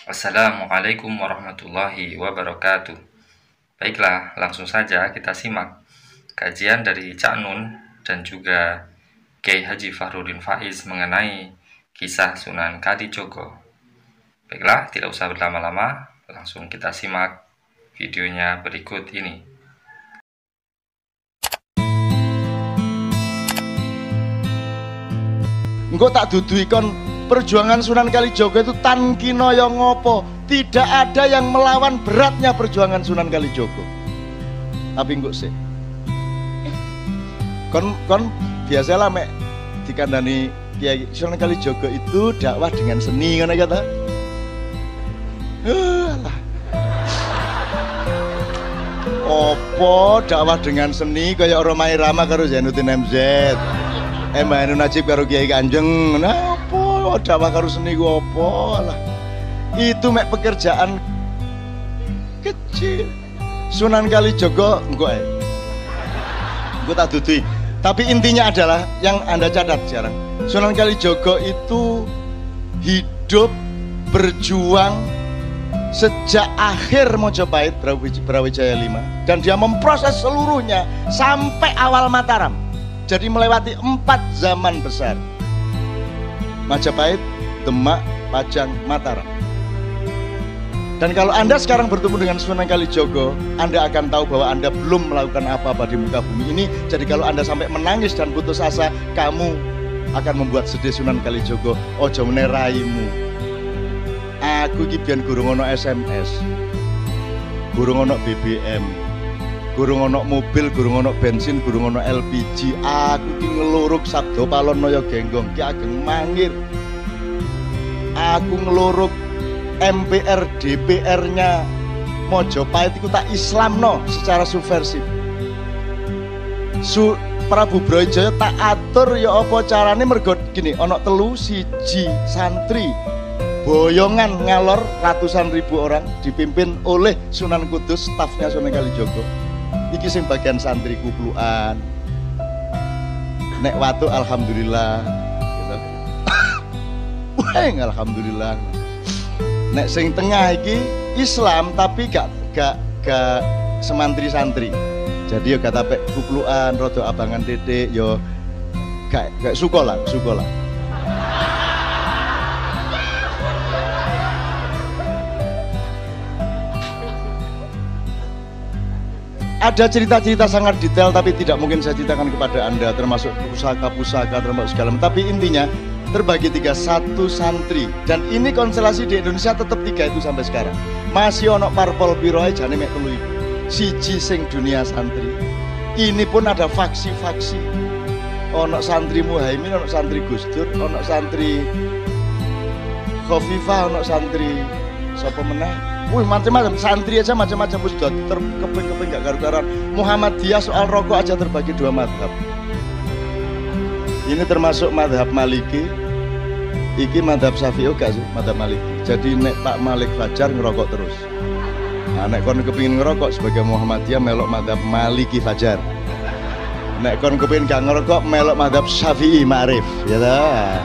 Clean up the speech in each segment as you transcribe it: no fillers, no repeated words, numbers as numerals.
Assalamualaikum warahmatullahi wabarakatuh. Baiklah, langsung saja kita simak kajian dari Cak Nun dan juga Kiai Haji Fahrudin Faiz mengenai kisah Sunan Kalijogo. Baiklah, tidak usah berlama-lama, langsung kita simak videonya berikut ini. Engko tak dudui kon perjuangan Sunan Kalijogo itu tan kinaya ngopo. Tidak ada yang melawan beratnya perjuangan Sunan Kalijogo. Tapi engko sih. Kon biasalah mek dikandani Kiai Sunan Kalijogo itu dakwah dengan seni ngono kata. Alah. Opo dakwah dengan seni kaya Romai Rama karo Zainuddin MZ. Mbak Najib karo Kiai Kanjeng. Nah, apa dakwah karo seni ku apa lah. Itu mek pekerjaan kecil. Sunan Kalijogo engko ae. Engko tak dudui. Tapi intinya adalah yang Anda catat sekarang. Sunan Kalijogo itu hidup berjuang sejak akhir Mojopahit Brawijaya 5 dan dia memproses seluruhnya sampai awal Mataram. Jadi melewati 4 zaman besar: Majapahit, Demak, Pajang, Mataram. Dan kalau Anda sekarang bertemu dengan Sunan Kalijogo, Anda akan tahu bahwa Anda belum melakukan apa-apa di muka bumi ini. Jadi kalau Anda sampai menangis dan putus asa, kamu akan membuat sedih Sunan Kalijogo. Ojo meneh raimu. Aku iki biyen gurung ono SMS, gurung ono BBM, gurung ono mobil, gurung ono bensin, gurung ono LPG. Aku ki ngeluruk Sabdo Palon Noyo Genggong ki ageng mangir. Aku ngeluruk MPR DPR-nya Mojopahit iku tak Islamno secara subversif. Prabu Brawijaya tak atur ya apa carane mergo gini, ono telu siji santri boyongan ngalor ratusan ribu orang dipimpin oleh Sunan Kudus, stafnya Sunan Kalijogo. Iki sing bagian santri kuplukan. Nek watu alhamdulillah gitu. Weng alhamdulillah. Nek sing tengah iki Islam tapi gak semantri santri. Jadi yo gak tapek kuplukan, rada abangan titik yo gak sukola. Ada cerita-cerita sangat detail tapi tidak mungkin saya ceritakan kepada Anda, termasuk pusaka-pusaka, termasuk segala macam. Tapi intinya terbagi 3, 1 santri. Dan ini konstelasi di Indonesia tetap 3 itu sampai sekarang. Masih ono parpol piro ae jane mek 3.000. Siji sing dunia santri. Ini pun ada faksi-faksi. Ono santri Muhaimin, ono santri Gus Dur, ono santri Khofifah, ono santri sapa meneh? Wih, macam-macam santri aja macam-macam wis terkeping gak karu-karuan. Muhammadiyah soal rokok aja terbagi 2 madhab. Ini termasuk madhab Maliki. Iki madhab Syafi'i gak sih? Madhab Maliki. Jadi nek Pak Malik Fajar ngerokok terus. Nah, nek kon kepingin ngerokok sebagai Muhammadiyah melok madhab Maliki Fajar. Nek kon kepingin gak ngerokok melok madhab Syafi'i Ma'rif. Ya dah.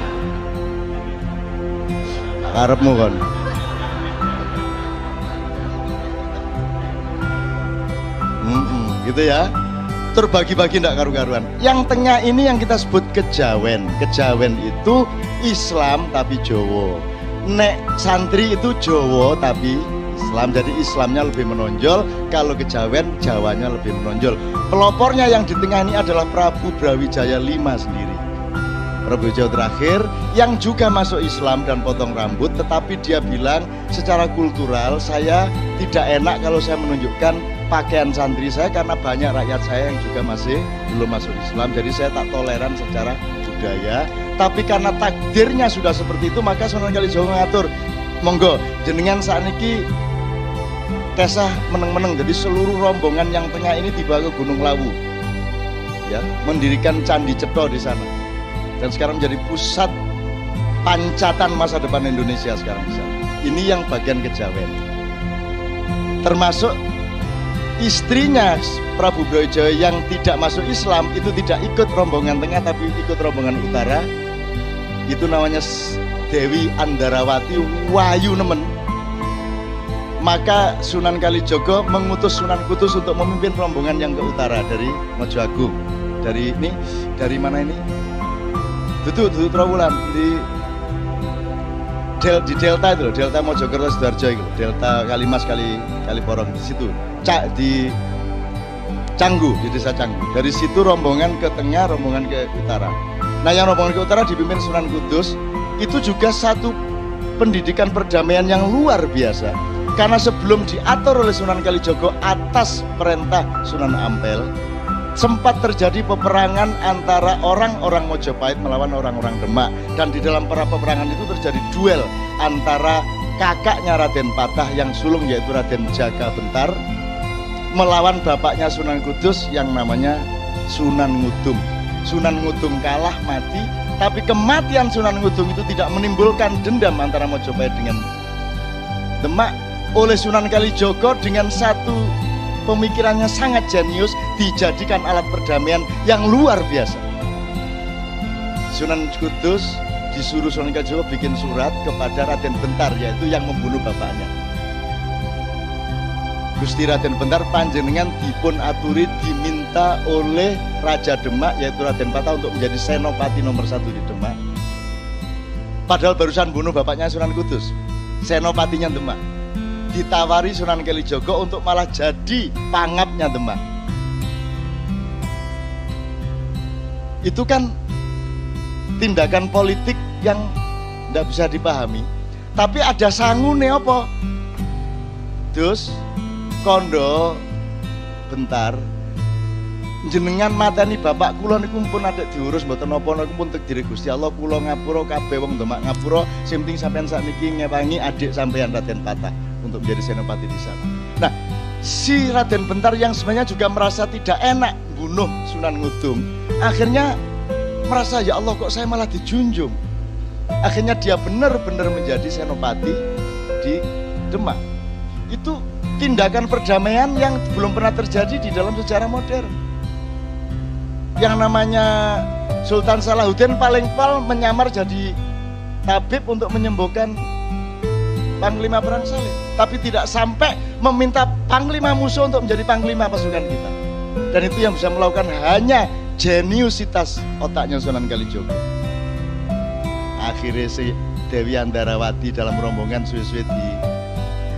Karepmu kon. Gitu ya, terbagi-bagi ndak karu-karuan. Yang tengah ini yang kita sebut kejawen. Kejawen itu Islam tapi Jawa. Nek santri itu Jawa tapi Islam, jadi Islamnya lebih menonjol. Kalau kejawen, Jawanya lebih menonjol. Pelopornya yang di tengah ini adalah Prabu Brawijaya 5 sendiri. Prabu Brawijaya terakhir yang juga masuk Islam dan potong rambut, tetapi dia bilang secara kultural saya tidak enak kalau saya menunjukkan pakaian santri saya karena banyak rakyat saya yang juga masih belum masuk Islam, jadi saya tak toleran secara budaya. Tapi karena takdirnya sudah seperti itu, maka Sunan Kalijogo ngatur, monggo jenengan sakniki kesah meneng-meneng, jadi seluruh rombongan yang tengah ini dibawa ke Gunung Lawu ya, mendirikan Candi Cetha di sana, dan sekarang menjadi pusat pancatan masa depan Indonesia sekarang di sana. Ini yang bagian kejawen, termasuk istrinya Prabu Brawijaya yang tidak masuk Islam itu tidak ikut rombongan tengah tapi ikut rombongan utara. Itu namanya Dewi Andarawati Wayu nemen. Maka Sunan Kalijogo mengutus Sunan Kudus untuk memimpin rombongan yang ke utara dari Mojo Agung. Dari mana ini? Duduk Trawulan di Delta itu loh, Delta Mojokerto Sidoarjo itu, Delta Kalimas Kaliporong di situ. Di Canggu, di desa Canggu. Dari situ rombongan ke tengah, rombongan ke utara. Nah, yang rombongan ke utara dipimpin Sunan Kudus. Itu juga satu pendidikan perdamaian yang luar biasa. Karena sebelum diatur oleh Sunan Kalijogo atas perintah Sunan Ampel, sempat terjadi peperangan antara orang-orang Mojopahit melawan orang-orang Demak. Dan di dalam para peperangan itu terjadi duel antara kakaknya Raden Patah yang sulung yaitu Raden Jaka Bentar melawan bapaknya Sunan Kudus yang namanya Sunan Ngudung. Sunan Ngudung kalah mati, tapi kematian Sunan Ngudung itu tidak menimbulkan dendam antara Mojopahit dengan Demak. Oleh Sunan Kalijogo dengan satu pemikirannya sangat jenius dijadikan alat perdamaian yang luar biasa. Sunan Kudus disuruh Sunan Kalijogo bikin surat kepada Raden Bentar, yaitu yang membunuh bapaknya. Gusti Raden Bentar panjenengan dipun aturi diminta oleh Raja Demak yaitu Raden Patah untuk menjadi senopati nomor 1 di Demak. Padahal barusan bunuh bapaknya Sunan Kudus, senopatinya Demak. Ditawari Sunan Kalijogo untuk malah jadi pangapnya Demak. Itu kan tindakan politik yang tidak bisa dipahami. Tapi ada sangune apa? Dus kondo bentar jenengan mateni bapak kula niku pun adek diurus mboten napa niku pun takdir Gusti Allah, kula ngapura kabeh wong Demak ngapura, sing penting sampean sakniki ngewangi adik sampean Raden Patah untuk menjadi senopati di sana. Nah, si Raden Bentar yang sebenarnya juga merasa tidak enak bunuh Sunan Ngudung, akhirnya merasa ya Allah kok saya malah dijunjung. Akhirnya dia benar-benar menjadi senopati di Demak. Itu tindakan perdamaian yang belum pernah terjadi di dalam sejarah modern. Yang namanya Sultan Salahuddin paling pal menyamar jadi tabib untuk menyembuhkan Panglima Perang Salib, tapi tidak sampai meminta Panglima musuh untuk menjadi Panglima pasukan kita. Dan itu yang bisa melakukan hanya jeniusitas otaknya Sunan Kalijogo. Akhirnya si Dewi Andarawati dalam rombongan suwe-suwe di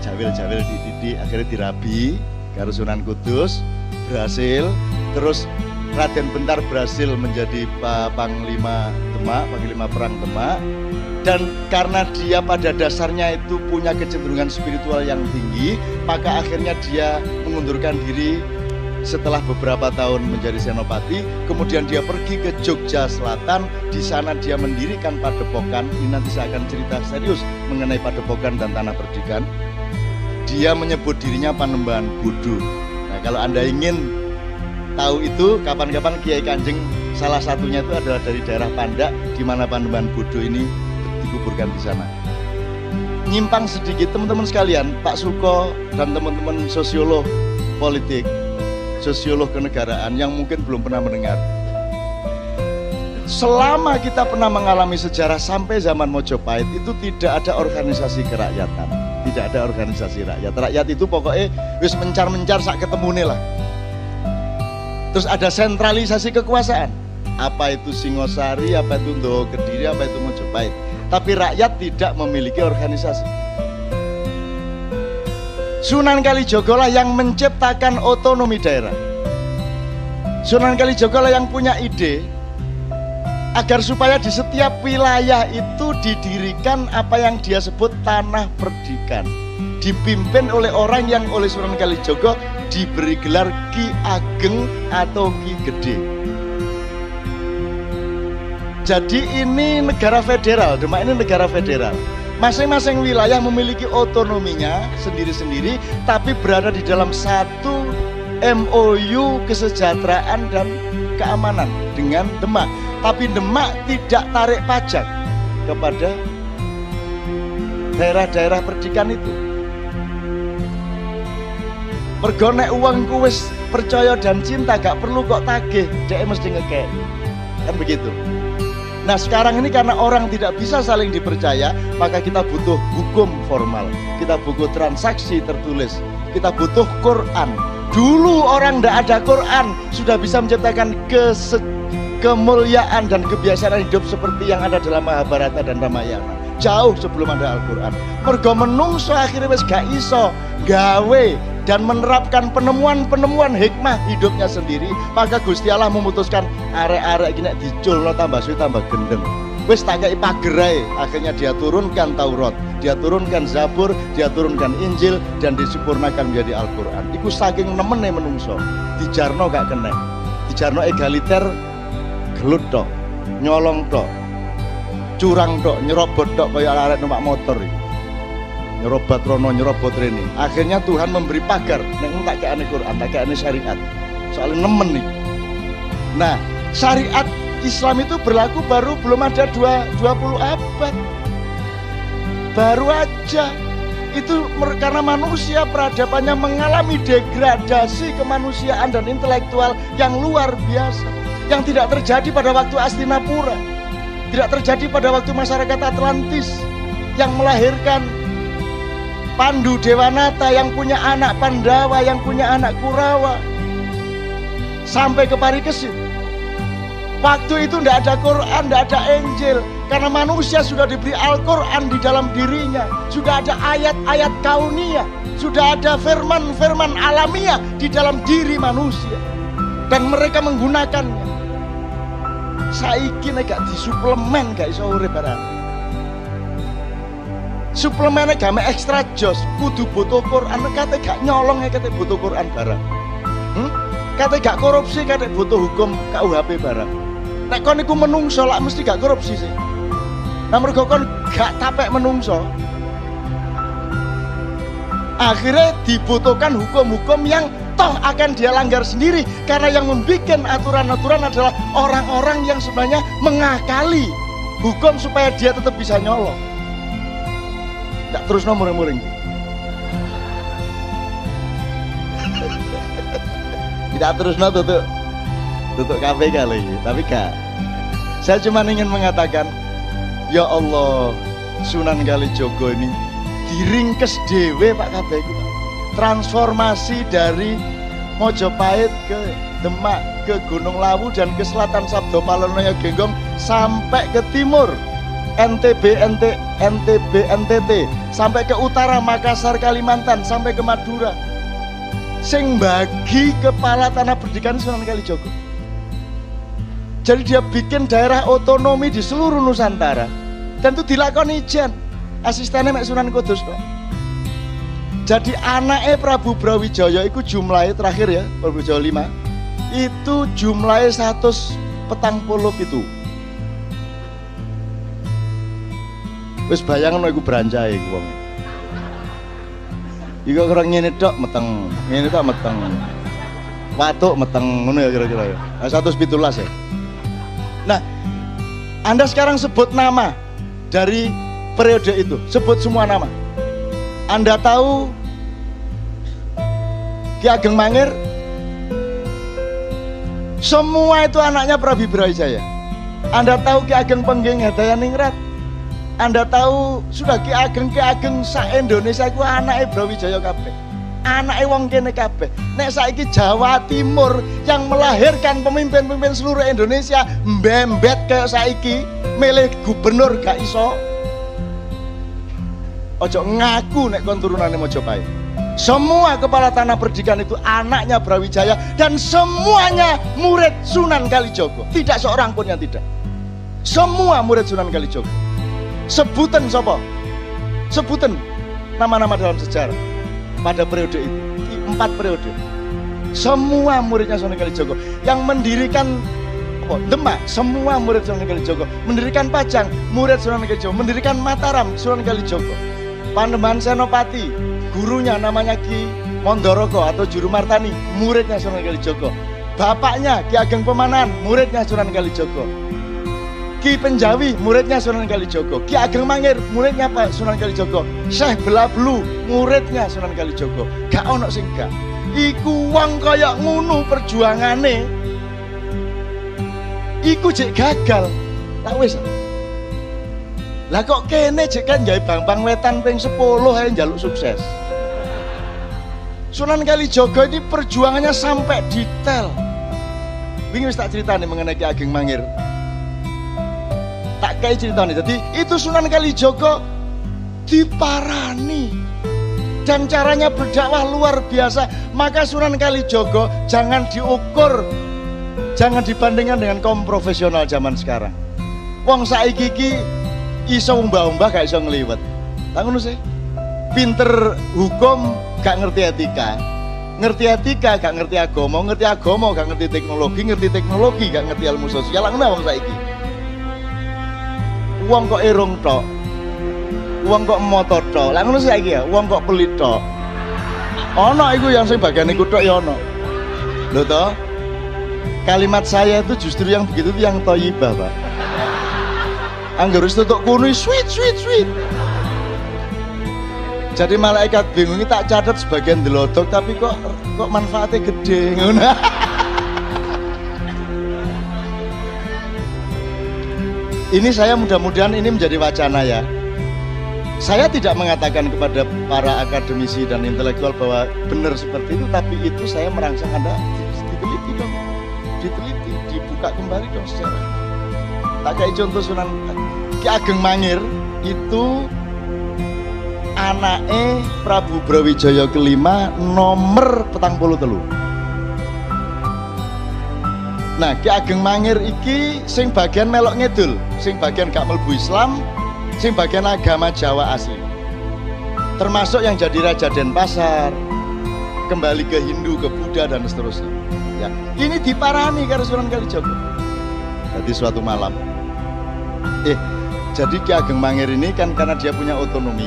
jawil-jawil di akhirnya dirabi karo Sunan Kudus, berhasil. Terus Raden Bentar berhasil menjadi Panglima Demak, Panglima Perang Demak. Dan karena dia pada dasarnya itu punya kecenderungan spiritual yang tinggi, maka akhirnya dia mengundurkan diri setelah beberapa tahun menjadi senopati. Kemudian dia pergi ke Jogja Selatan. Di sana dia mendirikan padepokan. Ini nanti saya akan cerita serius mengenai padepokan dan tanah perdikan. Dia menyebut dirinya Panembahan Budu. Nah, kalau Anda ingin tahu itu, kapan-kapan Kiai Kanjeng salah satunya itu adalah dari daerah Pandak, di mana Panembahan Budu ini dikuburkan di sana. Nyimpang sedikit teman-teman sekalian, Pak Suko dan teman-teman sosiolog politik, sosiolog kenegaraan yang mungkin belum pernah mendengar. Selama kita pernah mengalami sejarah sampai zaman Mojopahit itu tidak ada organisasi kerakyatan, tidak ada organisasi rakyat. Rakyat itu pokoknya wis mencar-mencar sak ketemune lah. Terus ada sentralisasi kekuasaan. Apa itu Singosari, apa itu Ndowo Kediri, apa itu Mojopahit. Tapi rakyat tidak memiliki organisasi. Sunan Kalijogo lah yang menciptakan otonomi daerah. Sunan Kalijogo lah yang punya ide agar supaya di setiap wilayah itu didirikan apa yang dia sebut tanah perdikan, dipimpin oleh orang yang oleh Sunan Kalijogo diberi gelar Ki Ageng atau Ki Gede. Jadi ini negara federal, Demak ini negara federal. Masing-masing wilayah memiliki otonominya sendiri-sendiri, tapi berada di dalam satu MOU kesejahteraan dan keamanan dengan Demak. Tapi Demak tidak tarik pajak kepada daerah-daerah perdikan itu. Mergo nek uangku wis percaya dan cinta, gak perlu kok tagih, dhek mesti ngekek. Kan begitu. Nah sekarang ini karena orang tidak bisa saling dipercaya, maka kita butuh hukum formal, kita butuh transaksi tertulis, kita butuh Quran. Dulu orang tidak ada Quran sudah bisa menciptakan kemuliaan dan kebiasaan hidup seperti yang ada dalam Mahabharata dan Ramayana, jauh sebelum ada Al-Quran. Mergo menungso akhirnya wis gak iso gawe dan menerapkan penemuan-penemuan hikmah hidupnya sendiri, maka Gusti Allah memutuskan arek-arek gini diculno tambah suwi tambah gendeng. Wis tak kei pagerai, akhirnya dia turunkan Taurat, dia turunkan Zabur, dia turunkan Injil, dan disempurnakan menjadi Al-Quran. Iku saking nemene menungso, dijarno gak kena, dijarno egaliter, gelut tok, nyolong tok, curang tok, nyerobot tok kaya arek numpak motor iki. Nyerobat rono, nyerobot rene. Akhirnya Tuhan memberi pagar, nek tak kene Quran, tak kene syariat. Soalnya nemen nih. Nah, syariat Islam itu berlaku baru belum ada 20 abad. Baru aja. Itu karena manusia peradabannya mengalami degradasi kemanusiaan dan intelektual yang luar biasa, yang tidak terjadi pada waktu Hastinapura, tidak terjadi pada waktu masyarakat Atlantis yang melahirkan Pandu Dewanata, yang punya anak Pandawa, yang punya anak Kurawa, sampai ke Parikesit. Waktu itu tidak ada Quran, tidak ada Injil, karena manusia sudah diberi Al-Quran di dalam dirinya, sudah ada ayat-ayat kauniyah, sudah ada firman-firman alamiah di dalam diri manusia, dan mereka menggunakannya. Saiki nek gak disuplemen gak iso urip barang. Suplemennya game ekstra jos, kudu butuh Quran, kate gak nyolong kate butuh Quran barang. Kate gak korupsi kate butuh hukum KUHP barang. Nek kon iku menungso lak mesti gak korupsi sih. Nah mergo kon gak tapek menungso, akhirnya dibutuhkan hukum-hukum yang toh akan dia langgar sendiri, karena yang membuat aturan-aturan adalah orang-orang yang sebenarnya mengakali hukum supaya dia tetap bisa nyolong. Gak terus muring-muring. Tidak terus tutup KPK lagi, tapi gak. Saya cuma ingin mengatakan, ya Allah, Sunan Kalijogo ini diringkes dewe Pak KPK. Transformasi dari Mojopahit ke Demak, ke Gunung Lawu, dan ke selatan Sabdo Palonoyo Genggong sampai ke timur NTB, NTT, sampai ke utara Makassar, Kalimantan, sampai ke Madura. Sing bagi kepala tanah pendidikan Sunan Kalijogo. Jadi dia bikin daerah otonomi di seluruh Nusantara, dan itu dilakoni ijen. Asistennya Mek Sunan Kudus kok. Jadi anaknya Prabu Brawijaya itu jumlahnya terakhir ya, Prabu Brawijaya 5, itu jumlahnya 140 itu. Wis bayangno iku brancahe iku wong. Iku orang ngene tok meteng, ngene tok meteng. Watuk meteng ngono ya kira-kira ya. 117 ya. Nah, Anda sekarang sebut nama dari periode itu, sebut semua nama. Anda tahu Ki Ageng Mangir? Semua itu anaknya Prabu Brawijaya. Anda tahu Ki Ageng Pengging Hadayaningrat? Anda tahu sudah Ki Ageng sak Indonesia itu anaknya Brawijaya kabeh. Anaknya wong kene kabeh. Nek saiki Jawa Timur yang melahirkan pemimpin-pemimpin seluruh Indonesia mbembet kayak saiki, milih gubernur gak iso. Ojo ngaku nek kon turunane Mojopahit. Semua kepala tanah pendidikan itu anaknya Brawijaya, dan semuanya murid Sunan Kalijogo. Tidak seorang pun yang tidak. Semua murid Sunan Kalijogo. Sebutan sopo? Sebutan nama-nama dalam sejarah pada periode itu, 4 periode. Semua muridnya Sunan Kalijogo. Yang mendirikan Demak, semua murid Sunan Kalijogo. Mendirikan Pajang, murid Sunan Kalijogo. Mendirikan Mataram, Sunan Kalijogo. Panembahan Senopati, gurunya namanya Ki Mondoroko atau Juru Martani, muridnya Sunan Kalijogo. Bapaknya Ki Ageng Pemanan, muridnya Sunan Kalijogo. Ki Penjawi, muridnya Sunan Kalijogo. Ki Ageng Mangir, muridnya Pak Sunan Kalijogo. Syekh Belablu, muridnya Sunan Kalijogo. Gak ono sing gak. Iku wong kaya ngono perjuangane. Iku jek gagal. Tak wis. Lah kok kene jek kan gawe Bambang Wetan ping 10 ae njaluk sukses. Sunan Kalijaga ini perjuangannya sampai detail. Wingi wis tak critani mengenai Ki Ageng Mangir. Tak kayak ceritanya. Jadi itu Sunan Kalijaga diparani dan caranya berdakwah luar biasa. Maka Sunan Kalijaga jangan diukur, jangan dibandingkan dengan kaum profesional zaman sekarang. Wong saiki iki iso umbah-umbah gak iso ngliwet. Tak ngono sih. Pinter hukum gak ngerti etika. Ngerti etika gak ngerti agama gak ngerti teknologi gak ngerti ilmu sosial. Lah ngono wong saiki. Wong kok irung tok. Wong kok motor tok. Lah ngono saiki ya, wong kok pelit tok. Ono iku yang sing bagian iku tok ya ono. Lho toh? Kalimat saya itu justru yang begitu itu yang thayyibah, Pak. Angger wis tutuk kuno sweet. Jadi malaikat bingung tak catat sebagian delodok tapi kok manfaatnya gede ngono. Ini saya mudah-mudahan ini menjadi wacana ya. Saya tidak mengatakan kepada para akademisi dan intelektual bahwa benar seperti itu, tapi itu saya merangsang Anda diteliti dong, diteliti, dibuka kembali dong sejarah. Tak kayak contoh Sunan Ki Ageng Mangir itu anake Prabu Brawijaya kelima nomor 43. Nah, Ki Ageng Mangir iki sing bagian melok ngidul, sing bagian gak mlebu Islam, sing bagian agama Jawa asli. Termasuk yang jadi Raja Denpasar, kembali ke Hindu, ke Buddha dan seterusnya. Ya, ini diparani karo Sunan Kalijaga. Jadi suatu malam, jadi Ki Ageng Mangir ini kan karena dia punya otonomi,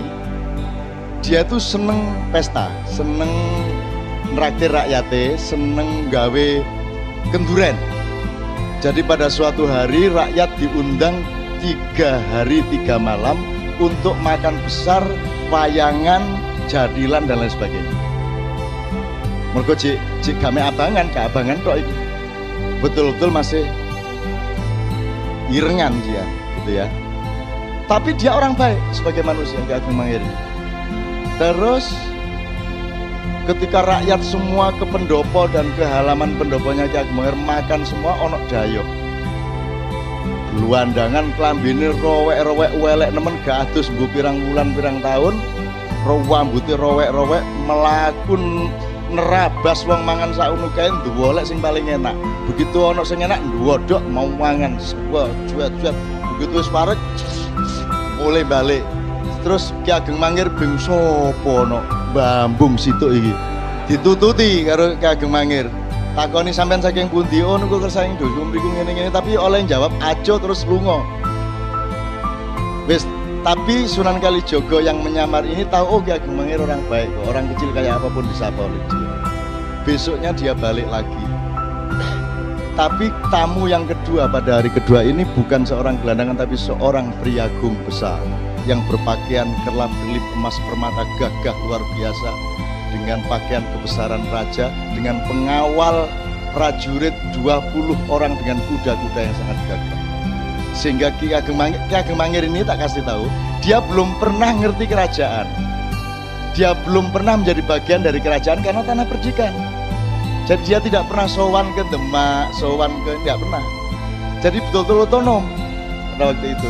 dia tuh seneng pesta, seneng nraktir rakyate, seneng gawe kenduren. Jadi pada suatu hari rakyat diundang 3 hari 3 malam untuk makan besar, wayangan, jadilan dan lain sebagainya. Mergo cik game abangan, keabangan kok itu. Betul-betul masih irengan dia, gitu ya. Tapi dia orang baik sebagai manusia, Ki Ageng Mangir. Terus ketika rakyat semua ke pendopo dan ke halaman pendoponya Ki Ageng Mangir makan semua ono dayok. Luandangan klambine rowek-rowek welek nemen gak adus nggo pirang wulan pirang tahun, rambute rowek-rowek melakun nerabas wong mangan sakunu kae ndwolek sing paling enak. Begitu ono sing enak ndwodok mau mangan sebuah juat-juat. Begitu wis parek mulai balik. Terus Ki Ageng Mangir bing sopo no bambung situ iki ditututi karo Ki Ageng Mangir. Takoni sampean saking pundi? Oh niku kersaing dosa mriku ngene-ngene, tapi oleh jawab ajo terus lunga. Wis, tapi Sunan Kalijaga yang menyamar ini tahu oh Ki Ageng Mangir orang baik kok, orang kecil kayak apapun disapa oleh dia. Besoknya dia balik lagi. Tapi tamu yang kedua pada hari kedua ini bukan seorang gelandangan tapi seorang priagung besar yang berpakaian kerlap-kerlip emas permata gagah luar biasa, dengan pakaian kebesaran raja, dengan pengawal prajurit 20 orang dengan kuda-kuda yang sangat gagah. Sehingga Ki Ageng Mangir ini tak kasih tahu, dia belum pernah ngerti kerajaan. Dia belum pernah menjadi bagian dari kerajaan karena tanah perdikan. Jadi dia tidak pernah sowan ke Demak, sowan ke, tidak pernah. Jadi betul-betul otonom pada waktu itu.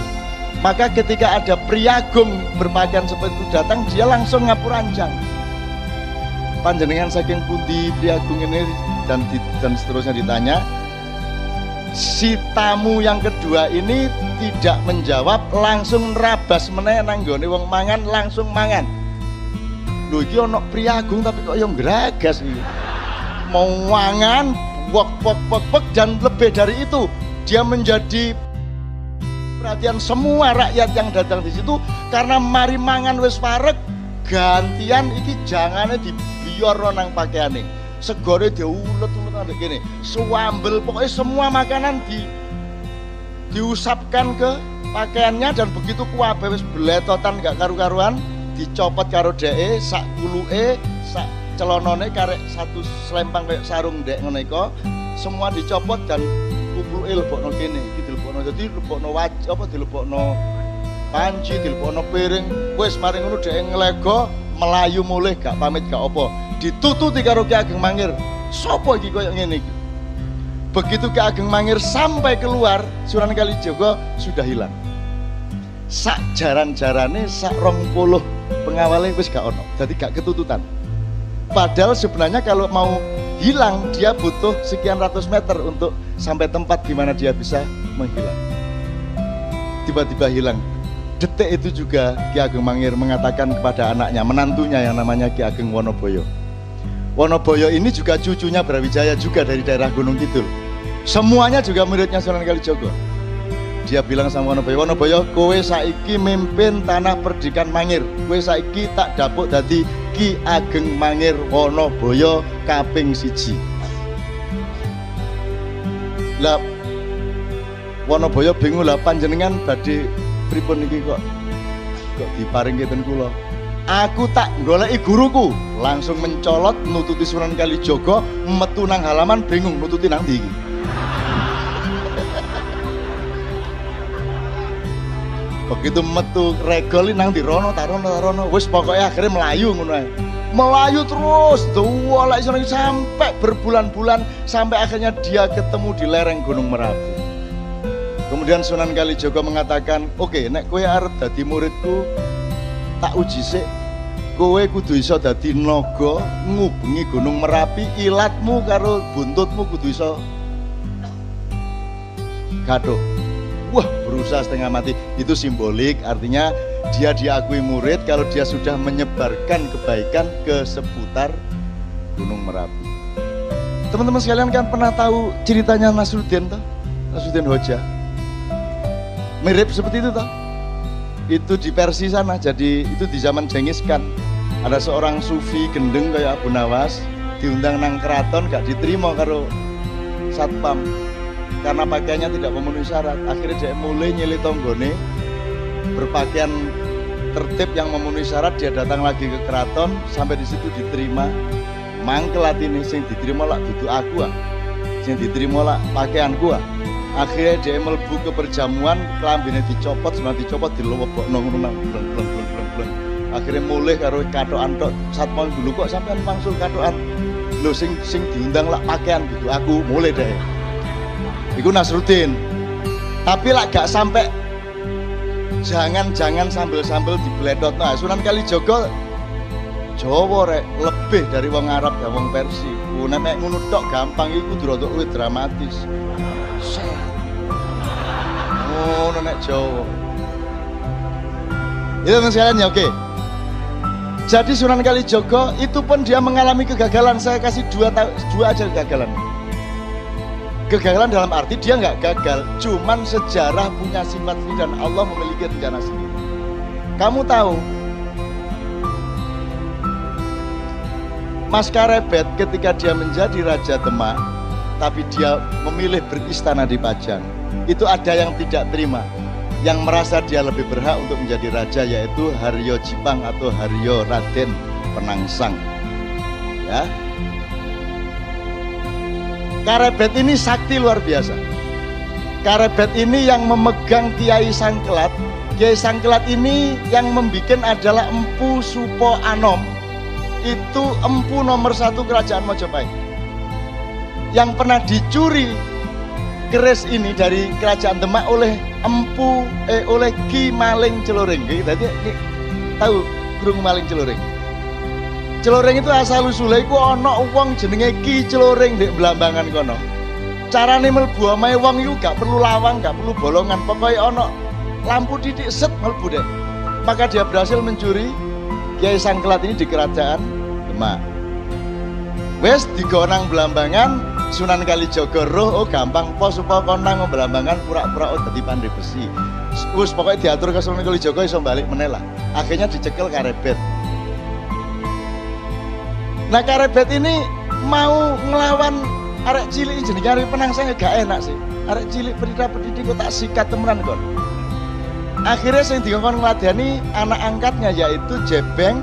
Maka ketika ada priagung berpakaian seperti itu datang, dia langsung ngapuranjang. Panjenengan saking pundi priagung ini dan seterusnya ditanya. Si tamu yang kedua ini tidak menjawab, langsung nerabas meneh nang nggone wong mangan, langsung mangan. Lho iki ana priagung tapi kok yang geragas iki. Mau mangan, wok dan lebih dari itu dia menjadi perhatian semua rakyat yang datang di situ karena mari mangan wis parek gantian iki jangane dibiyor nang pakaiane. Segore diulet-ulet ambek kene. Suambel pokoknya semua makanan diusapkan ke pakaiannya dan begitu kuwabe wis beletotan gak karu-karuan dicopot karo dheke sak kuluke sak celonone karek satu selempang kayak sarung dek ngono iko semua dicopot dan kupluke lebokno kene iki dilebokno dilebokno. Dadi dilebokno dilebokno panci, dilebokno piring. Wis mari ngono dhek nglego melayu mulih gak pamit gak apa. Ditututi karo Ki Ageng Mangir. Sopo iki koyo ngene iki? Begitu Ki Ageng Mangir sampai keluar, Sunan Kalijaga sudah hilang. Sak jaran-jarane sak 20 pengawalnya wis gak ono, jadi gak ketututan. Padahal sebenarnya kalau mau hilang dia butuh sekian ratus meter untuk sampai tempat di mana dia bisa menghilang. Tiba-tiba hilang. Detik itu juga Ki Ageng Mangir mengatakan kepada anaknya, menantunya yang namanya Ki Ageng Wonoboyo. Wonoboyo ini juga cucunya Brawijaya juga dari daerah Gunung Kidul. Semuanya juga muridnya Sunan Kalijaga. Dia bilang sama Wonoboyo, Wonoboyo, kowe saiki mimpin tanah perdikan Mangir. Kowe saiki tak dapuk dadi Ki Ageng Mangir Wonoboyo kaping 1. Lah Wonoboyo bingung lah panjenengan badhe pripun iki kok diparingi ten kula. Aku tak goleki guruku, langsung mencolot nututi Sunan Kalijaga, metu nang halaman bingung nututi nang ndi iki. Begitu metu regol nang di rono tarono wis pokoknya akhirnya melayu ngono ae. Melayu terus dolek sampai berbulan-bulan sampai akhirnya dia ketemu di lereng Gunung Merapi. Kemudian Sunan Kalijaga mengatakan, "Oke, nek kowe arep dadi muridku, tak uji sik. Kowe kudu iso dadi naga ngubengi Gunung Merapi, ilatmu karo buntutmu kudu iso gathuk." Wah, berusaha setengah mati. Itu simbolik, artinya dia diakui murid kalau dia sudah menyebarkan kebaikan ke seputar Gunung Merapi. Teman-teman sekalian kan pernah tahu ceritanya Nasruddin toh? Nasruddin Hoja. Mirip seperti itu toh? Itu di Persia sana, jadi itu di zaman Genghis Khan. Ada seorang sufi gendeng kayak Abu Nawas, diundang nang keraton gak diterima karo satpam. Karena pakaiannya tidak memenuhi syarat, akhirnya dia mulai nyeli tonggone berpakaian tertib yang memenuhi syarat. Dia datang lagi ke keraton, sampai di situ diterima. Mangkel atine sing diterima lah dudu aku ah, sing diterima lah pakaianku ah. Akhirnya dia mlebu ke perjamuan, klambine dicopot, sebenarnya dicopot dilebokno ngono nang bleng. Akhirnya mulai karo katokan tok satpam dulu kok sampean mangsul katokan. Lho sing diundang lah pakaian dudu aku, mulai deh. Iku Nasruddin. Tapi lah gak sampai jangan sambel-sambel dibledot. Nah, Sunan Kalijaga Jawa rek lebih dari wong Arab dan wong Persia. Nek ngono tok gampang iku kudu rada luwih dramatis. Oh, nek Jawa. Itu sekalian ya, oke. Jadi Sunan Kalijaga itu pun dia mengalami kegagalan. Saya kasih dua aja kegagalan. Kegagalan dalam arti dia nggak gagal, cuman sejarah punya sifat sendiri dan Allah memiliki rencana sendiri. Kamu tahu, Mas Karebet ketika dia menjadi Raja Demak, tapi dia memilih beristana di Pajang, itu ada yang tidak terima, yang merasa dia lebih berhak untuk menjadi raja, yaitu Haryo Jipang atau Haryo Raden Penangsang. Ya. Karebet ini sakti luar biasa. Karebet ini yang memegang Kiai Sangkelat. Kiai Sangkelat ini yang membuat adalah Empu Supo Anom. Itu empu nomor 1 kerajaan Majapahit. Yang pernah dicuri keris ini dari kerajaan Demak oleh oleh Ki Maling Celoring. Tadi tahu Grung Maling Celoring. Celoring itu asal usulnya iku ana wong jenenge Ki Celoring ndek Blambangan kono. Carane mlebu omahe wong iku gak perlu lawang, gak perlu bolongan, pokoke ana lampu titik set mlebu deh. Maka dia berhasil mencuri Kiai Sangkelat ini di kerajaan Demak. Wes digonang Blambangan, Sunan Kalijaga roh, oh gampang po supaya konang Blambangan pura-pura oh dadi pandai besi. Wes pokoke diatur ke Sunan Kalijaga iso balik meneh lah. Akhirnya dicekel Karebet. Nah Karebet ini mau ngelawan arek cilik jenenge Arep Penangsang gak enak sih. Arek cilik pendidik kok tak sikat temenan kon. Akhirnya sing dikon ngladeni anak angkatnya yaitu Jebeng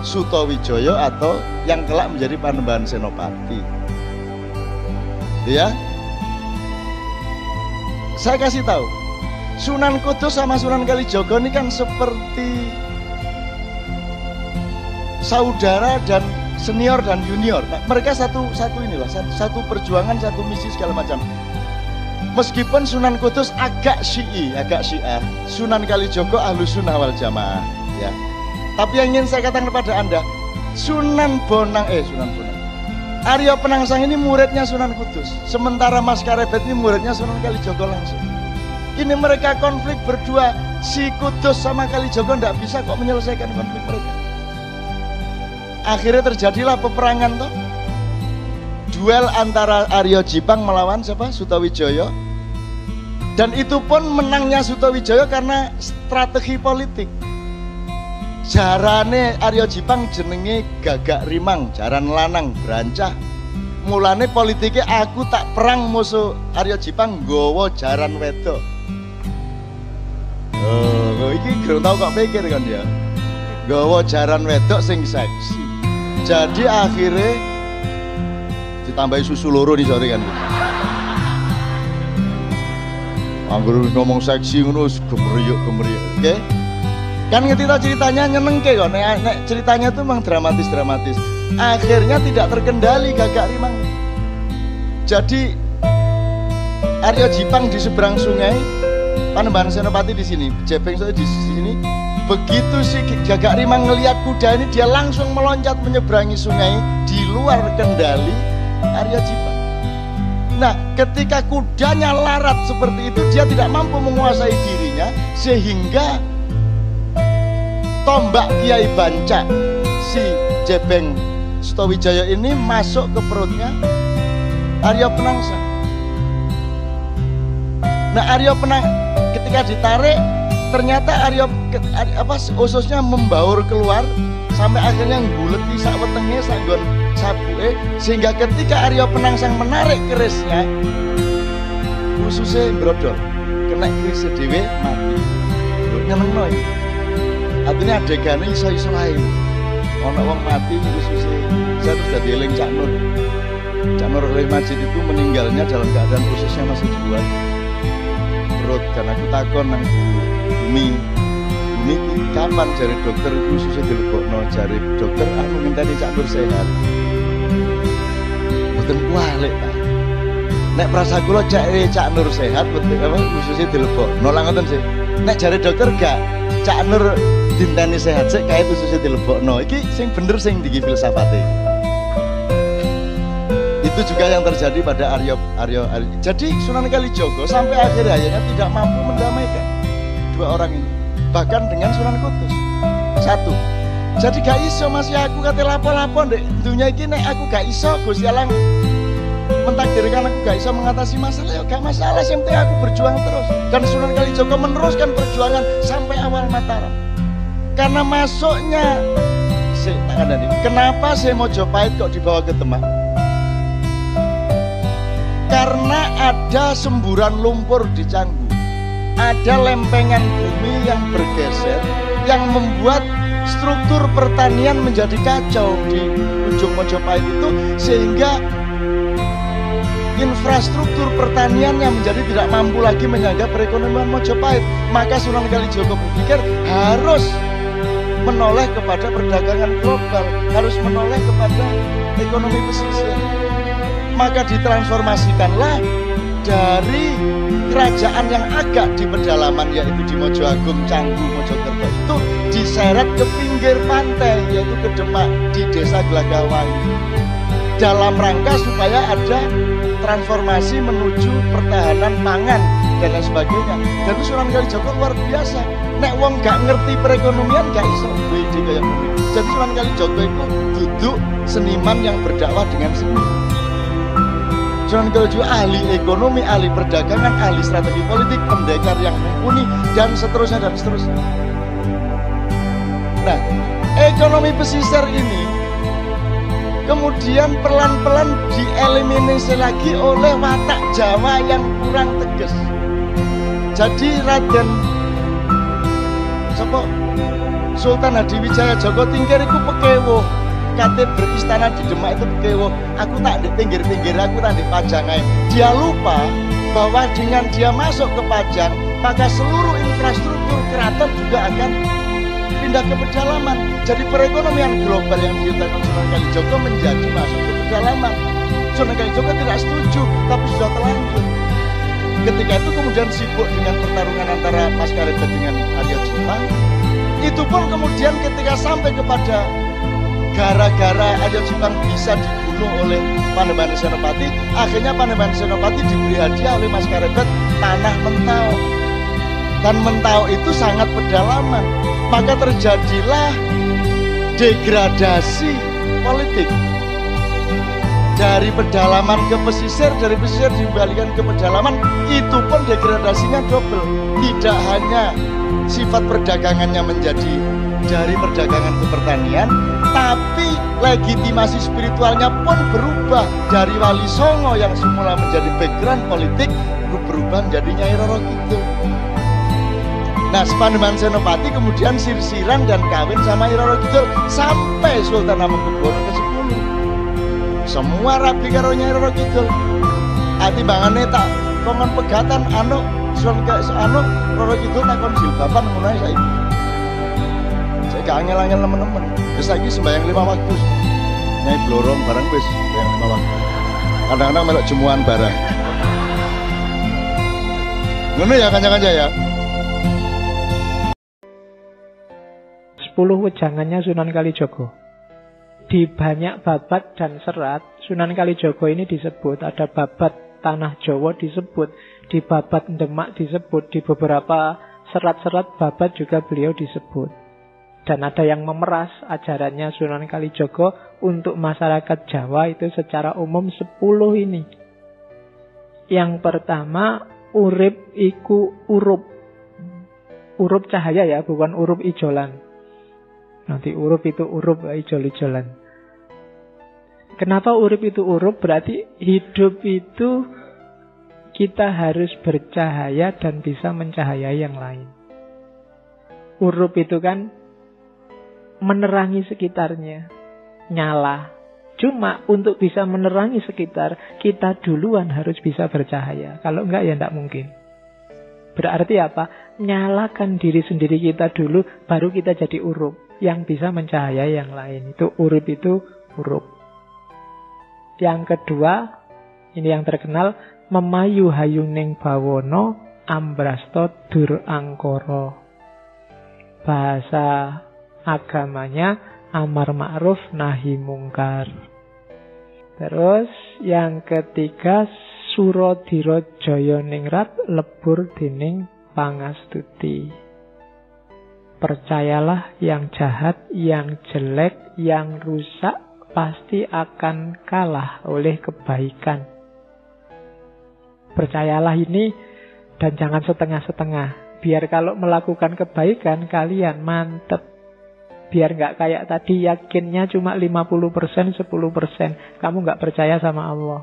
Sutowijoyo atau yang kelak menjadi Panembahan Senopati. Ya. saya kasih tahu, Sunan Kudus sama Sunan Kalijogo ini kan seperti saudara dan senior dan junior. Nah, mereka satu perjuangan, satu misi segala macam. Meskipun Sunan Kudus agak Syiah, Sunan Kalijogo Ahlus Sunnah wal Jamaah, ya. Tapi yang ingin saya katakan kepada Anda, Sunan Bonang, Aryo Penangsang ini muridnya Sunan Kudus, sementara Mas Karebet ini muridnya Sunan Kalijogo langsung. Ini mereka konflik berdua, si Kudus sama Kalijogo tidak bisa kok menyelesaikan konflik mereka. Akhirnya terjadilah peperangan toh. Duel antara Aryo Jipang melawan siapa? Sutawijaya. Dan itu pun menangnya Sutawijaya karena strategi politik. Jarane Aryo Jipang jenenge Gagak Rimang, jaran lanang brancah. Mulane politiknya aku tak perang musuh Aryo Jipang nggawa jaran wedok. Oh, iki gak tau kok pikir kan dia. Nggawa jaran wedok sing seksi. Jadi akhirnya ditambahi susu loro nih sore kan. Anggur ngomong seksi ngono gemeriyuk. Oke? Kan ngerti tau ceritanya nyenengke kok, nek ceritanya tuh memang dramatis. Akhirnya tidak terkendali Gagak Rimang. Jadi Aryo Jipang di seberang sungai, Panembahan Senopati di sini, Jepeng di sini. Begitu si Gagak Rimang ngelihat kuda ini, dia langsung meloncat menyeberangi sungai di luar kendali Aryo Jipang. Nah, ketika kudanya larat seperti itu, dia tidak mampu menguasai dirinya, sehingga tombak Kiai Banca si Jebeng Sutawijaya ini masuk ke perutnya Aryo Penangsang. Nah, Aryo ketika ditarik, ternyata ususnya membaur keluar sampai akhirnya ngguleti sak wetenge sak nggon sabuke, sehingga ketika Aryo Penangsang menarik kerisnya, ususnya brodol, kena keris dhewe mati. Nyenengno iki. Artinya adegannya iso-iso lain. Ono wong mati khususnya. Saya terus jadi eling Cak Nur. Cak Nur oleh Majid itu meninggalnya dalam keadaan khususnya masih dibuat perut. Karena aku takon nang Bumi kapan jari dokter khususnya dilebokno, jari dokter aku ngenteni Cak Nur sehat. Mboten kualik ta. Nek prasa kula Cak Nur sehat khususnya dilebokno lah ngoten sih. Nek jari dokter gak Cak Nur dinteni sehat sik kae khususnya dilebokno. Iki sing bener sing diki filsafate. Itu juga yang terjadi pada Aryo. Jadi Sunan Kalijogo sampai akhir hayatnya tidak mampu mendamaikan dua orang ini. Bahkan dengan Sunan Kudus. Satu. Jadi gak iso masih aku kate lapo-lapo ndek dunya iki, nek aku gak iso Gusti Allah mentakdirkan aku gak iso mengatasi masalah, ya gak masalah, yang penting aku berjuang terus. Dan Sunan Kalijogo meneruskan perjuangan sampai awal Mataram. Karena masuknya kenapa saya Mojopahit kok dibawa ke Demak? Karena ada semburan lumpur di Canggu, ada lempengan bumi yang bergeser, yang membuat struktur pertanian menjadi kacau di ujung Mojopahit itu, sehingga infrastruktur pertanian yang menjadi tidak mampu lagi menyangga perekonomian Mojopahit. Maka Sunan Kalijogo berpikir harus menoleh kepada perdagangan global, harus menoleh kepada ekonomi pesisir. Maka ditransformasikanlah dari kerajaan yang agak di pedalaman, yaitu di Mojoagung, Canggu, Mojokerto, itu diseret ke pinggir pantai, yaitu ke Demak di desa Gelagawangi, dalam rangka supaya ada transformasi menuju pertahanan pangan dan lain sebagainya. Dan Sunan Kalijogo luar biasa. Nek wong gak ngerti perekonomian gak iso ide kayak gini. Jadi Sunan Kalijogo itu duduk seniman yang berdakwah dengan seni. Sunan Kalijogo ahli ekonomi, ahli perdagangan, ahli strategi politik, pendekar yang mumpuni, dan seterusnya. Nah, ekonomi pesisir ini kemudian pelan-pelan dieliminasi lagi oleh watak Jawa yang kurang tegas. Jadi Raden Sultan Hadiwijaya Joko Tingkir itu pekewo. berkate beristana di Demak itu kewo, aku tak di pinggir-pinggir, aku tak di Pajangan. Dia lupa bahwa dengan dia masuk ke Pajang, maka seluruh infrastruktur keraton juga akan pindah ke pedalaman. Jadi perekonomian global yang diciptakan Sunan Kalijogo menjadi masuk ke pedalaman. Sunan Kalijogo tidak setuju, tapi sudah terlanjur. Ketika itu kemudian sibuk dengan pertarungan antara Mas Karebet dengan Arya Jipang. Itu pun kemudian ketika sampai kepada gara-gara Arya Jipang bisa dibunuh oleh Panembahan Senopati, akhirnya Panembahan Senopati diberi hadiah oleh Mas Karebet tanah Mentau. Dan Mentau itu sangat pedalaman. Maka terjadilah degradasi politik. Dari pedalaman ke pesisir, dari pesisir dikembalikan ke pedalaman, itu pun degradasinya double. Tidak hanya sifat perdagangannya menjadi dari perdagangan ke pertanian, tapi legitimasi spiritualnya pun berubah. Dari Wali Songo yang semula menjadi background politik, berubah menjadi Nyai Roro Kidul. Nah, Panembahan Senopati kemudian sir-siran dan kawin sama Nyai Roro Kidul sampai Sultan Hamengkubuwono ke-10. Semua rabi karo Nyai Roro Kidul. Atimbangane tak kongon pegatan anu Roro Kidul takon jilbaban ngono ae saiki. Saya gak angel-angel temen-temen. Wis saiki sembahyang 5 waktu. Nyai blorong barang wis sembahyang 5 waktu. Kadang-kadang melok jemuan barang. Ngono ya kanca-kanca ya. 10 wejangannya Sunan Kalijogo. Di banyak babat dan serat, Sunan Kalijogo ini disebut. Ada babat Tanah Jawa disebut, di babat Demak disebut, di beberapa serat-serat babat juga beliau disebut. Dan ada yang memeras ajarannya Sunan Kalijogo untuk masyarakat Jawa itu secara umum 10 ini. Yang pertama, urip iku urup. Urup cahaya ya, bukan urup ijolan. Nanti urup itu urup, ijol-ijolan. Kenapa urip itu urup? Berarti hidup itu kita harus bercahaya dan bisa mencahayai yang lain. Urup itu kan menerangi sekitarnya, nyala. Cuma untuk bisa menerangi sekitar, kita duluan harus bisa bercahaya. Kalau enggak ya enggak mungkin. Berarti apa? Nyalakan diri sendiri kita dulu, baru kita jadi urup yang bisa mencahayai yang lain. Itu urip itu urup. Yang kedua, ini yang terkenal, memayu hayuning bawono ambrasto dur angkoro. Bahasa agamanya amar ma'ruf nahi mungkar. Terus yang ketiga, surodiro jaya ningrat lebur dening pangastuti. Percayalah yang jahat, yang jelek, yang rusak pasti akan kalah oleh kebaikan. Percayalah ini dan jangan setengah-setengah. Biar kalau melakukan kebaikan kalian mantep. Biar nggak kayak tadi yakinnya cuma 50%, 10%. Kamu nggak percaya sama Allah.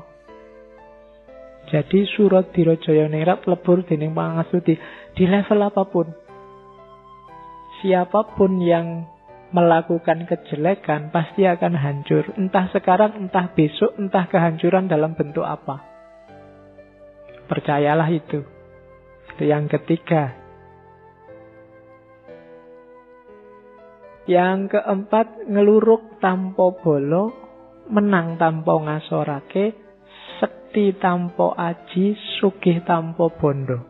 Jadi surat dirojaya ningrat lebur dening pangastuti. Di level apapun. Siapapun yang melakukan kejelekan pasti akan hancur. Entah sekarang, entah besok, entah kehancuran dalam bentuk apa. Percayalah itu. Itu yang ketiga. Yang keempat, ngeluruk tanpa bolo, menang tanpa ngasorake, sekti tanpa aji, sugih tanpa bondo.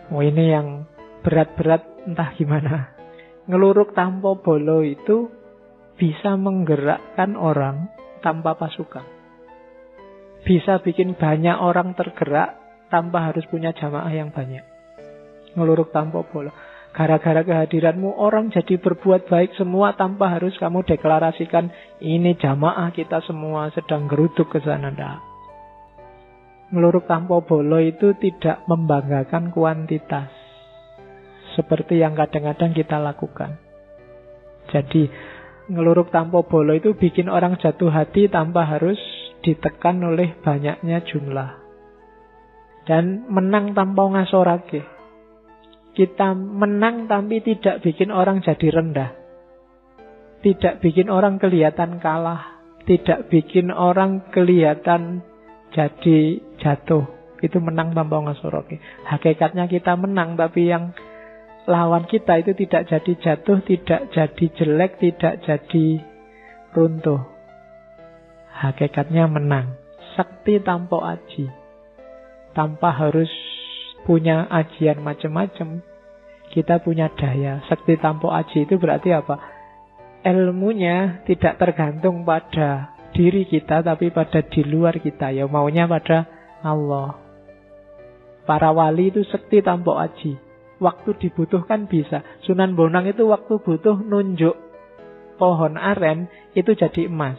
Oh, ini yang berat-berat entah gimana. Ngeluruk tanpa bolo itu bisa menggerakkan orang tanpa pasukan. Bisa bikin banyak orang tergerak tanpa harus punya jamaah yang banyak. Ngeluruk tanpa bolo. Gara-gara kehadiranmu orang jadi berbuat baik semua tanpa harus kamu deklarasikan ini jamaah kita semua sedang geruduk ke sana. Ngeluruk tanpa bolo itu tidak membanggakan kuantitas. Seperti yang kadang-kadang kita lakukan. Jadi ngeluruk tanpa bolo itu bikin orang jatuh hati tanpa harus ditekan oleh banyaknya jumlah. Dan menang tanpa ngasorake. Kita menang tapi tidak bikin orang jadi rendah. tidak bikin orang kelihatan kalah, tidak bikin orang kelihatan jadi jatuh. Itu menang tanpa ngasoroki. Hakikatnya kita menang, tapi yang lawan kita itu tidak jadi jatuh, tidak jadi jelek, tidak jadi runtuh. Hakikatnya menang. Sakti tanpa aji. Tanpa harus punya ajian macam-macam, kita punya daya. Sakti tanpa aji itu berarti apa? Ilmunya tidak tergantung pada diri kita, tapi pada di luar kita. Ya maunya pada Allah. Para wali itu sakti tanpa aji. Waktu dibutuhkan bisa. Sunan Bonang itu waktu butuh nunjuk pohon aren, itu jadi emas.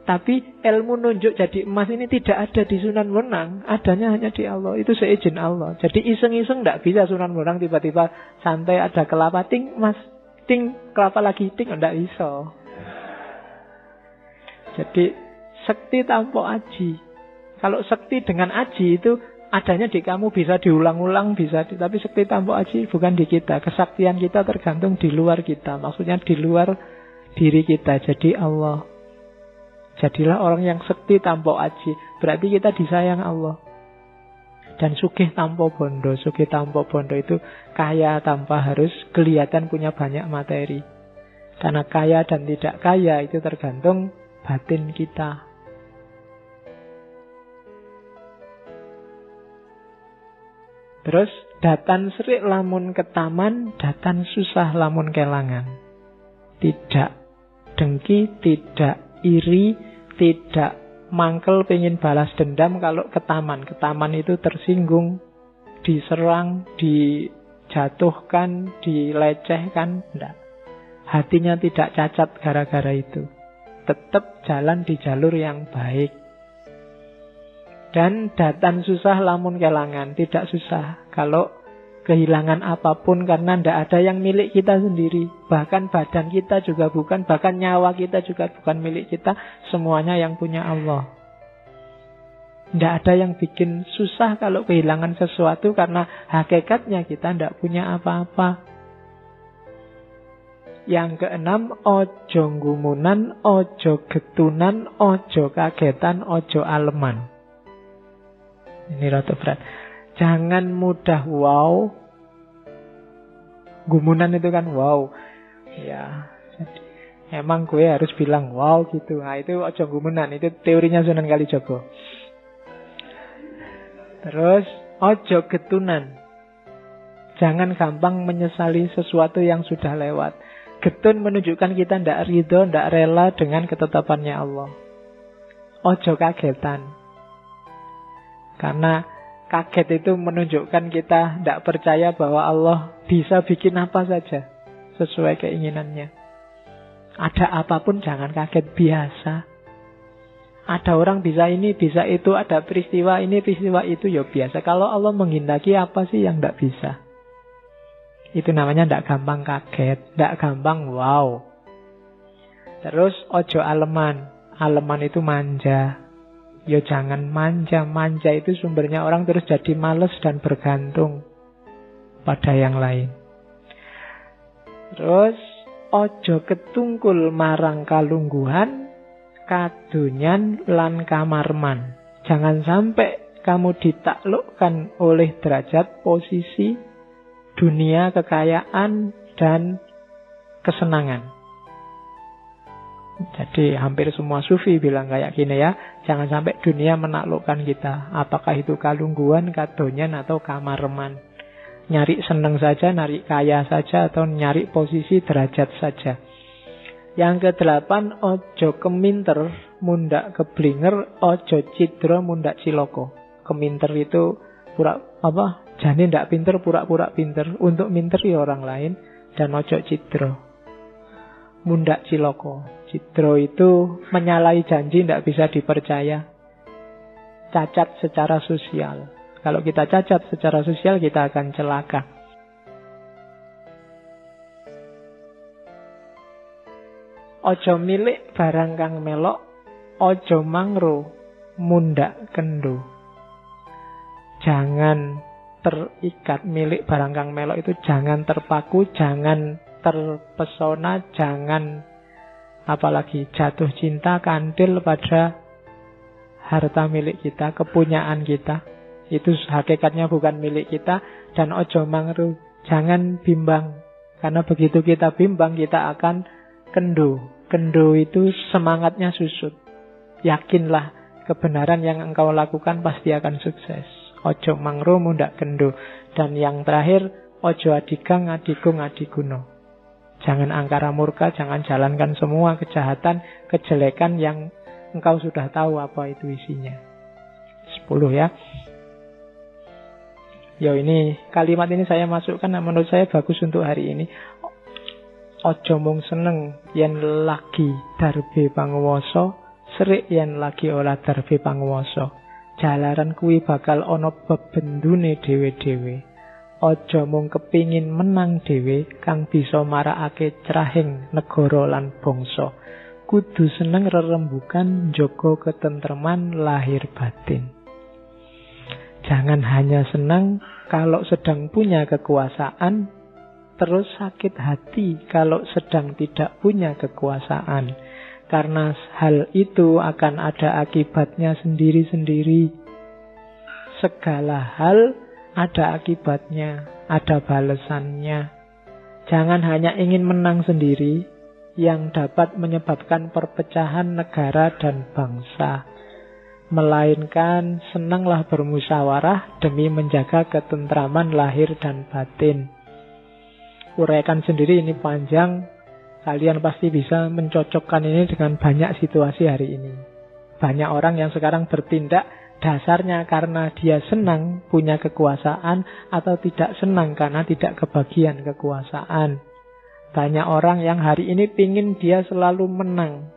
Tapi ilmu nunjuk jadi emas ini tidak ada di Sunan Bonang. Adanya hanya di Allah. Itu seizin Allah. Jadi iseng-iseng tidak bisa Sunan Bonang tiba-tiba santai ada kelapa, ting, emas, ting, kelapa lagi, ting, tidak bisa. Jadi sakti tanpa aji. Kalau sakti dengan aji itu adanya di kamu, bisa diulang-ulang, bisa tapi sakti tanpa aji bukan di kita. Kesaktian kita tergantung di luar kita. Maksudnya di luar diri kita. Jadi Allah. Jadilah orang yang sakti tanpa aji. Berarti kita disayang Allah. Dan sugih tanpa bondo. Sugih tanpa bondo itu kaya tanpa harus kelihatan punya banyak materi. Karena kaya dan tidak kaya itu tergantung batin kita. Terus datan serik lamun ketaman, datan susah lamun kelangan. Tidak dengki, tidak iri, tidak mangkel pengen balas dendam kalau ketaman. Ketaman itu tersinggung, diserang, dijatuhkan, dilecehkan. Tidak. Hatinya tidak cacat gara-gara itu. Tetap jalan di jalur yang baik. Dan datan susah lamun kelangan. Tidak susah kalau kehilangan apapun, karena tidak ada yang milik kita sendiri. Bahkan badan kita juga bukan, bahkan nyawa kita juga bukan milik kita. Semuanya yang punya Allah. Tidak ada yang bikin susah kalau kehilangan sesuatu, karena hakikatnya kita tidak punya apa-apa. Yang keenam, ojo ngumunan, ojo getunan, ojo kagetan, ojo aleman. Ini rada berat. Jangan mudah wow. Gumunan itu kan wow. Ya, jadi emang gue harus bilang wow gitu. Nah itu ojo gumunan. Itu teorinya Sunan Kalijaga. Terus ojo getunan. Jangan gampang menyesali sesuatu yang sudah lewat. Getun menunjukkan kita tidak ridho, tidak rela dengan ketetapannya Allah. Ojo kagetan. Karena kaget itu menunjukkan kita tidak percaya bahwa Allah bisa bikin apa saja sesuai keinginannya. Ada apapun jangan kaget, biasa. Ada orang bisa ini, bisa itu, ada peristiwa ini, peristiwa itu, ya biasa. Kalau Allah menghendaki apa sih yang tidak bisa? Itu namanya tidak gampang kaget, tidak gampang wow. Terus ojo aleman. Aleman itu manja. Ya jangan manja. Manja itu sumbernya orang terus jadi malas dan bergantung pada yang lain. Terus ojo ketungkul marang kalungguhan, kadunyan lan kamarman. Jangan sampai kamu ditaklukkan oleh derajat, posisi, dunia, kekayaan, dan kesenangan. Jadi hampir semua sufi bilang kayak gini ya. Jangan sampai dunia menaklukkan kita. Apakah itu kalungguhan, kadonyan, atau kamarman. Nyari seneng saja, nyari kaya saja, atau nyari posisi derajat saja. Yang ke-8, ojo keminter, mundak keblinger, ojo cidro, mundak ciloko. Keminter itu jane ndak pinter, pura-pura pinter. Untuk minter ya orang lain. Dan ojo cidro, mundak ciloko. Cidro itu menyalahi janji, tidak bisa dipercaya. Cacat secara sosial. Kalau kita cacat secara sosial, kita akan celaka. Ojo milik barang kang melok, ojo mangro, mundak kendo. Jangan terikat milik barang kang melok itu, jangan terpaku, jangan terpesona, jangan Apalagi jatuh cinta, kandil pada harta milik kita, kepunyaan kita. Itu hakikatnya bukan milik kita. Dan ojo mangru, jangan bimbang. Karena begitu kita bimbang, kita akan kendo. Kendo itu semangatnya susut. Yakinlah, kebenaran yang engkau lakukan pasti akan sukses. Ojo mangru, mundak kendo. Dan yang terakhir, ojo adigang, adigung, adiguno. Jangan angkara murka, jangan jalankan semua kejahatan, kejelekan yang engkau sudah tahu apa itu isinya. 10 ya. Yo, ini kalimat ini saya masukkan, menurut saya bagus untuk hari ini. Ojo mung seneng yen lagi darbe panguwasa, serik yen lagi ora darbe panguwasa. Jalaran kuwi bakal ana bebendune dhewe-dhewe. Ojo mung kepingin menang dhewe kang bisa marakake cerahing negara lan bangsa. Kudu seneng rerembukan njaga ketentreman lahir batin. Jangan hanya senang kalau sedang punya kekuasaan, terus sakit hati kalau sedang tidak punya kekuasaan. Karena hal itu akan ada akibatnya sendiri-sendiri. Segala hal ada akibatnya, ada balasannya. Jangan hanya ingin menang sendiri yang dapat menyebabkan perpecahan negara dan bangsa. Melainkan senanglah bermusyawarah demi menjaga ketentraman lahir dan batin. Uraikan sendiri ini panjang. Kalian pasti bisa mencocokkan ini dengan banyak situasi hari ini. Banyak orang yang sekarang bertindak dasarnya karena dia senang punya kekuasaan atau tidak senang karena tidak kebagian kekuasaan. Banyak orang yang hari ini pingin dia selalu menang.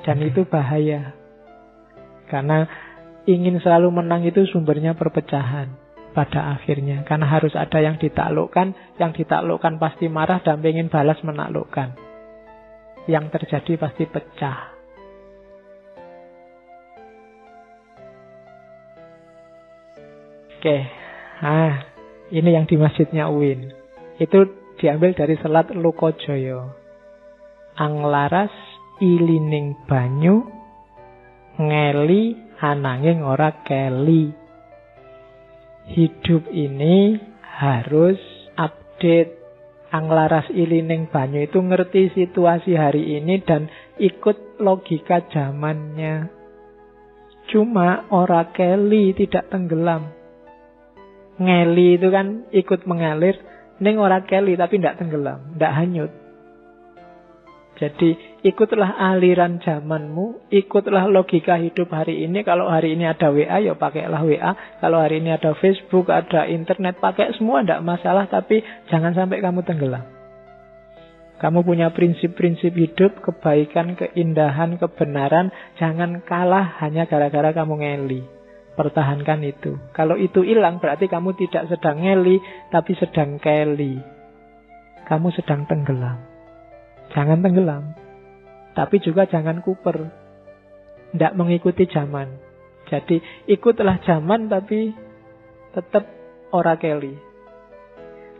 Dan itu bahaya. Karena ingin selalu menang itu sumbernya perpecahan pada akhirnya. Karena harus ada yang ditaklukkan pasti marah dan ingin balas menaklukkan. Yang terjadi pasti pecah. Oke, ini yang di masjidnya UIN. Itu diambil dari selat Lokojoyo. Anglaras ilining banyu, ngeli ananging ora keli. Hidup ini harus update. Anglaras ilining banyu itu ngerti situasi hari ini dan ikut logika zamannya. Cuma ora keli, tidak tenggelam. Ngeli itu kan ikut mengalir, ning ora keli tapi tidak tenggelam, tidak hanyut. Jadi ikutlah aliran zamanmu, ikutlah logika hidup hari ini. Kalau hari ini ada WA, ya pakailah WA. Kalau hari ini ada Facebook, ada internet, pakai semua, tidak masalah. Tapi jangan sampai kamu tenggelam. Kamu punya prinsip-prinsip hidup, kebaikan, keindahan, kebenaran. Jangan kalah hanya gara-gara kamu ngeli. Pertahankan itu. Kalau itu hilang, berarti kamu tidak sedang ngeli, tapi sedang keli. Kamu sedang tenggelam. Jangan tenggelam. Tapi juga jangan kuper. Tidak mengikuti zaman. Jadi ikutlah zaman tapi tetap ora keli.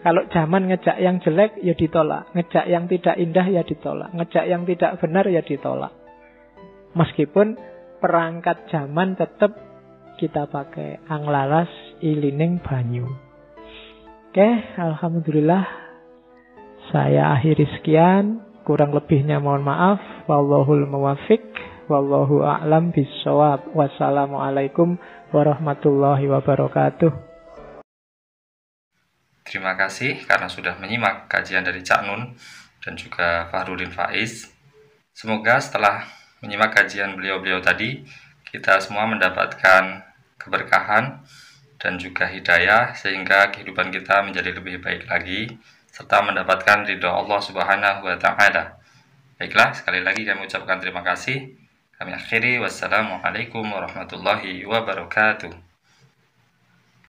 Kalau zaman ngejak yang jelek ya ditolak. Ngejak yang tidak indah ya ditolak. Ngejak yang tidak benar ya ditolak. Meskipun perangkat zaman tetap kita pakai anglaras ilining banyu. Oke, alhamdulillah. Saya akhiri sekian. Kurang lebihnya mohon maaf. Wallahul muwaffiq. Wallahu a'lam bissawab. Wassalamualaikum warahmatullahi wabarakatuh. Terima kasih karena sudah menyimak kajian dari Cak Nun dan juga Fahrudin Faiz. Semoga setelah menyimak kajian beliau-beliau tadi, kita semua mendapatkan keberkahan dan juga hidayah sehingga kehidupan kita menjadi lebih baik lagi serta mendapatkan ridha Allah Subhanahu wa taala. Baiklah, sekali lagi kami ucapkan terima kasih. Kami akhiri, wassalamualaikum warahmatullahi wabarakatuh.